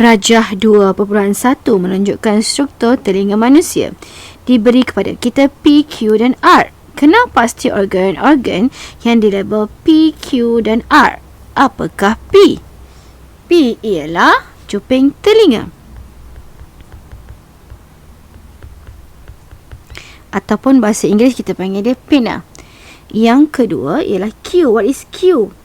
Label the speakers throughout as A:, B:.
A: Rajah 2.1 menunjukkan struktur telinga manusia. Diberi kepada kita P, Q dan R. Kenal pasti organ-organ yang dilabel P, Q dan R. Apakah P? P ialah cuping telinga. Ataupun bahasa Inggeris kita panggil dia pinna. Yang kedua ialah Q. What is Q?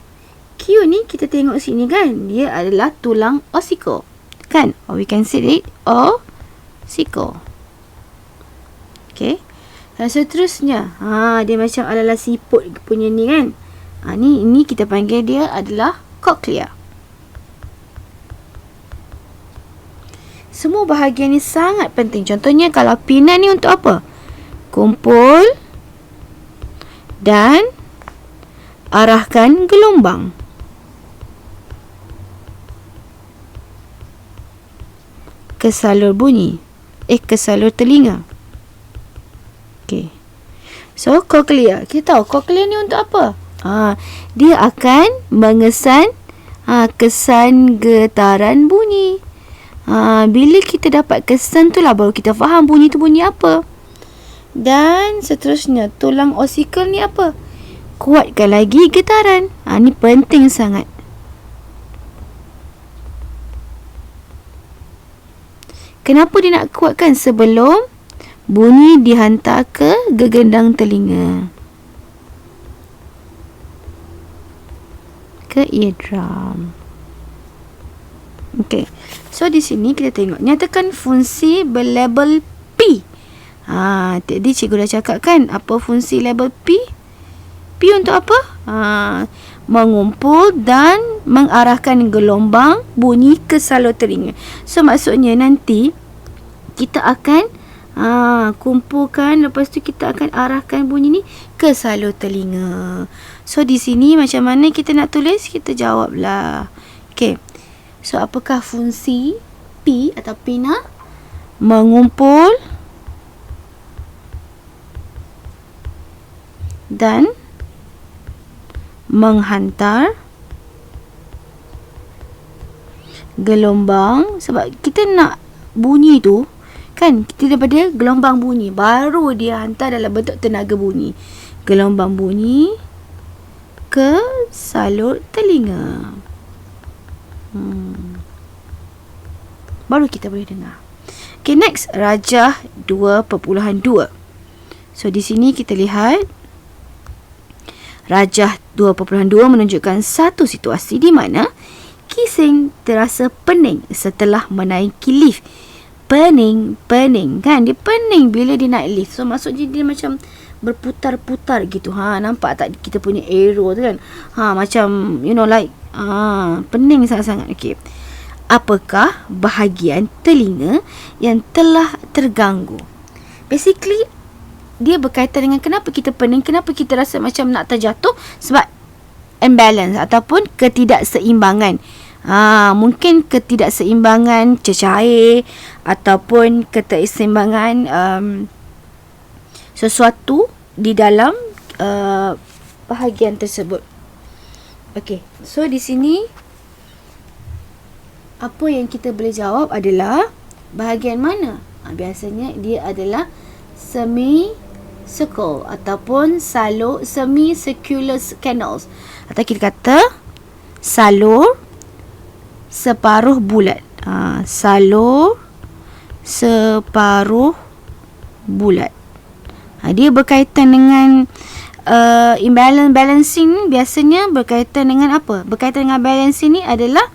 A: Q ni kita tengok sini kan, dia adalah tulang osiko. Kan? Or we can say it osiko. Okay. Dan seterusnya, dia macam ala-ala siput punya ni kan. Ni kita panggil dia adalah cochlea. Semua bahagian ni sangat penting. Contohnya kalau pinna ni untuk apa? Kumpul dan arahkan gelombang. Ke salur bunyi. Ke salur telinga. Okay. So, cochlea. Kita tahu cochlea ni untuk apa? Dia akan mengesan kesan getaran bunyi. Bila kita dapat kesan tu lah baru kita faham bunyi tu bunyi apa. Dan seterusnya, tulang osikal ni apa? Kuatkan lagi getaran. Ni penting sangat. Kenapa dia nak kuatkan? Sebelum bunyi dihantar ke gegendang telinga, ke eardrum. Okay. So di sini kita tengok, nyatakan fungsi berlabel P. Tadi cikgu dah cakap kan apa fungsi label P? P untuk apa? Mengumpul dan mengarahkan gelombang bunyi ke salur telinga. So maksudnya nanti kita akan kumpulkan, lepas tu kita akan arahkan bunyi ni ke salur telinga. So di sini macam mana kita nak tulis? Kita jawablah. Okay. So apakah fungsi P atau pinna? Mengumpul dan menghantar gelombang. Sebab kita nak bunyi tu kan, kita daripada gelombang bunyi baru dia hantar dalam bentuk tenaga bunyi. Gelombang bunyi ke salur telinga. Baru kita boleh dengar. Okay, next, Rajah 2.2. So di sini kita lihat Rajah 2.2 menunjukkan satu situasi di mana Kising terasa pening setelah menaiki lift. Pening kan? Dia pening bila dia naik lift. So maksudnya dia macam berputar-putar gitu. Nampak tak kita punya arrow tu kan? Macam like pening sangat-sangat. Okay. Apakah bahagian telinga yang telah terganggu? Basically dia berkaitan dengan kenapa kita pening, kenapa kita rasa macam nak terjatuh, sebab imbalance ataupun ketidakseimbangan. Mungkin ketidakseimbangan cecair ataupun ketidakseimbangan sesuatu di dalam bahagian tersebut. Okey, so di sini apa yang kita boleh jawab adalah bahagian mana? Biasanya dia adalah semicircle ataupun salur semicircular canals, atau kita kata salur separuh bulat. Salur separuh bulat. Dia berkaitan dengan imbalance balancing. Biasanya berkaitan dengan apa? Berkaitan dengan balancing ni adalah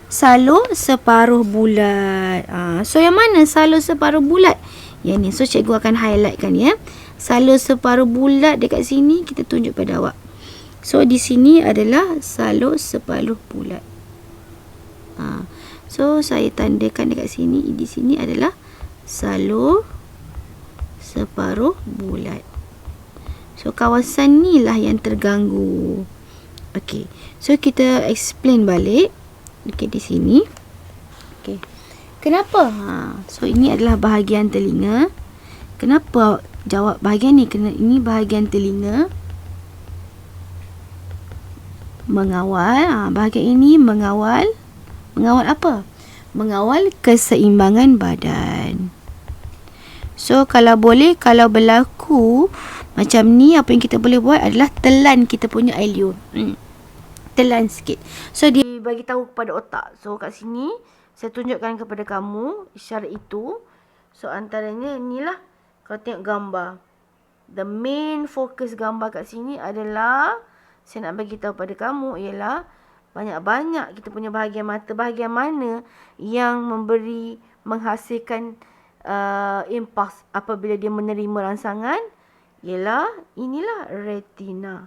A: salur separuh bulat. So yang mana salur separuh bulat? Yang ni. So cikgu akan highlightkan ya. Salur separuh bulat dekat sini kita tunjuk pada awak. So di sini adalah salur separuh bulat. So saya tandakan dekat sini. Di sini adalah salur separuh bulat. So kawasan ni lah yang terganggu. Okey. So kita explain balik. Okey, di sini. Okey. Kenapa? So ini adalah bahagian telinga. Kenapa jawab bahagian ni? Kerana ini bahagian telinga mengawal. Bahagian ini mengawal. Mengawal apa? mengawal keseimbangan badan. So kalau boleh, kalau berlaku macam ni, apa yang kita boleh buat adalah telan kita punya air liur. Telan sikit. So dia bagi tahu kepada otak. So kat sini saya tunjukkan kepada kamu isyarat itu. So antaranya inilah, kalau tengok gambar, the main focus gambar kat sini adalah saya nak bagi tahu pada kamu ialah banyak-banyak kita punya bahagian mata. Bahagian mana yang menghasilkan impuls apabila dia menerima rangsangan, ialah inilah retina.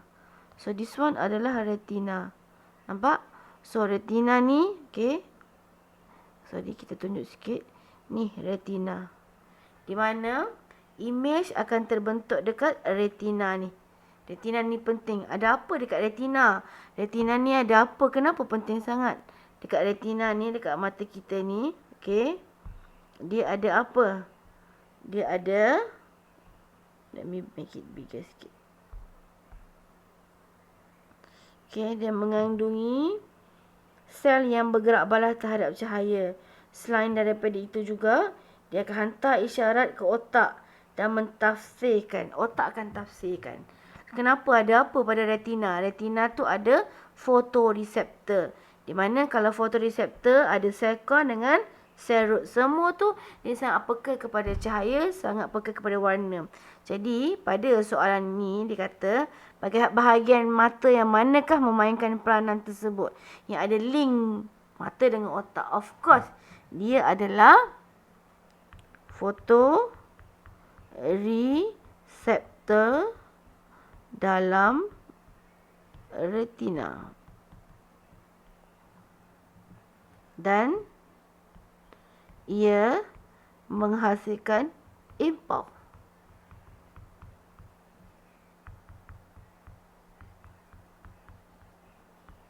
A: So this one adalah retina. Nampak? So retina ni, okay. So kita tunjuk sikit. Ni retina. Di mana image akan terbentuk dekat retina ni. Retina ni penting. Ada apa dekat retina? Retina ni ada apa? Kenapa penting sangat? Dekat retina ni, dekat mata kita ni, okay. Dia ada apa? Dia ada, let me make it bigger sikit. Okay, dia mengandungi sel yang bergerak balas terhadap cahaya. Selain daripada itu juga, dia akan hantar isyarat ke otak dan mentafsirkan. Otak akan tafsirkan. Kenapa? Ada apa pada retina? Retina tu ada fotoreseptor. Di mana kalau fotoreseptor ada sel kon dengan sel root. Semua tu dia sangat peka kepada cahaya, sangat peka kepada warna. Jadi pada soalan ni dia kata bahagian mata yang manakah memainkan peranan tersebut, yang ada link mata dengan otak. Of course, dia adalah fotoreseptor dalam retina. Dan ia menghasilkan impuls.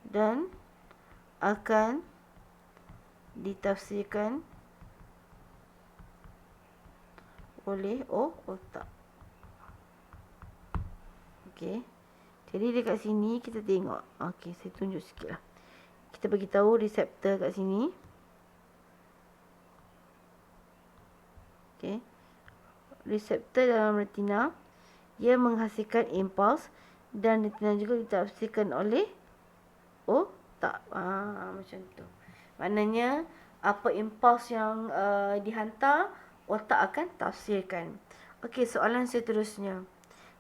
A: Dan akan ditafsirkan oleh otak. Okey. Jadi dekat sini kita tengok. Okey, saya tunjuk sikit lah. Kita bagi tahu reseptor kat sini. Okey. Reseptor dalam retina, ia menghasilkan impuls dan retina juga ditafsirkan oleh otak. Macam tu. Maknanya apa impuls yang dihantar, otak akan tafsirkan. Okey, soalan seterusnya.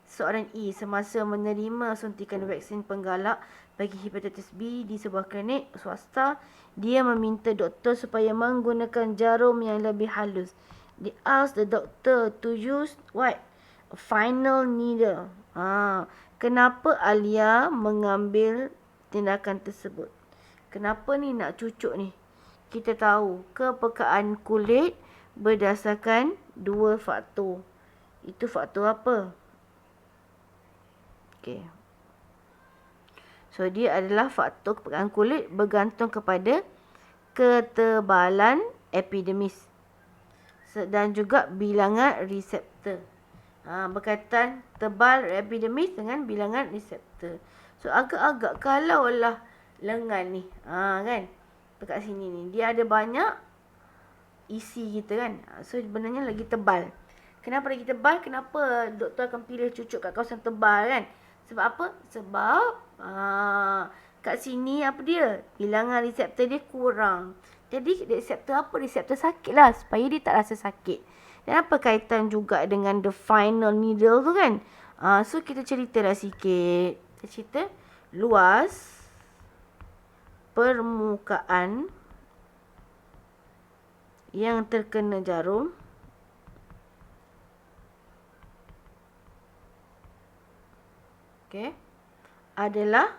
A: Soalan E. Semasa menerima suntikan vaksin penggalak bagi hepatitis B di sebuah klinik swasta, dia meminta doktor supaya menggunakan jarum yang lebih halus. They ask the doctor to use what? A final needle. Kenapa Alia mengambil tindakan tersebut? Kenapa ni nak cucuk ni? Kita tahu kepekaan kulit berdasarkan dua faktor. Itu faktor apa? Okay. So dia adalah faktor kepekaan kulit bergantung kepada ketebalan epidermis dan juga bilangan reseptor. Berkaitan tebal epidermis dengan bilangan reseptor. So agak-agak kalaulah lengan ni, kan, dekat sini ni dia ada banyak isi kita kan. So sebenarnya lagi tebal. Kenapa lagi tebal? Kenapa doktor akan pilih cucuk kat kawasan tebal kan? Sebab apa? Sebab kat sini apa dia? Bilangan reseptor dia kurang. Jadi reseptor apa? Reseptor sakit lah, supaya dia tak rasa sakit. Dan apa kaitan juga dengan the final needle tu kan? So kita ceritalah sikit. Kita cerita luas permukaan yang terkena jarum adalah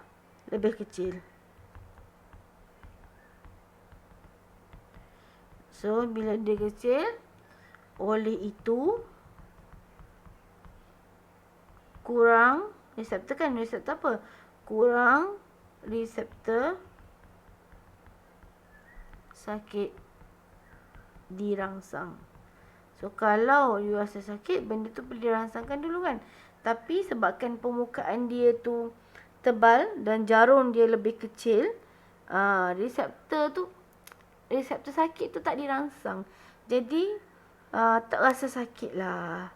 A: lebih kecil. So bila dia kecil, oleh itu kurang reseptor kan? Reseptor apa? Kurang reseptor sakit dirangsang. So kalau you rasa sakit, benda tu boleh dirangsangkan dulu kan. Tapi sebabkan permukaan dia tu tebal dan jarum dia lebih kecil, reseptor tu reseptor sakit tu tak dirangsang. Jadi tak rasa sakit lah.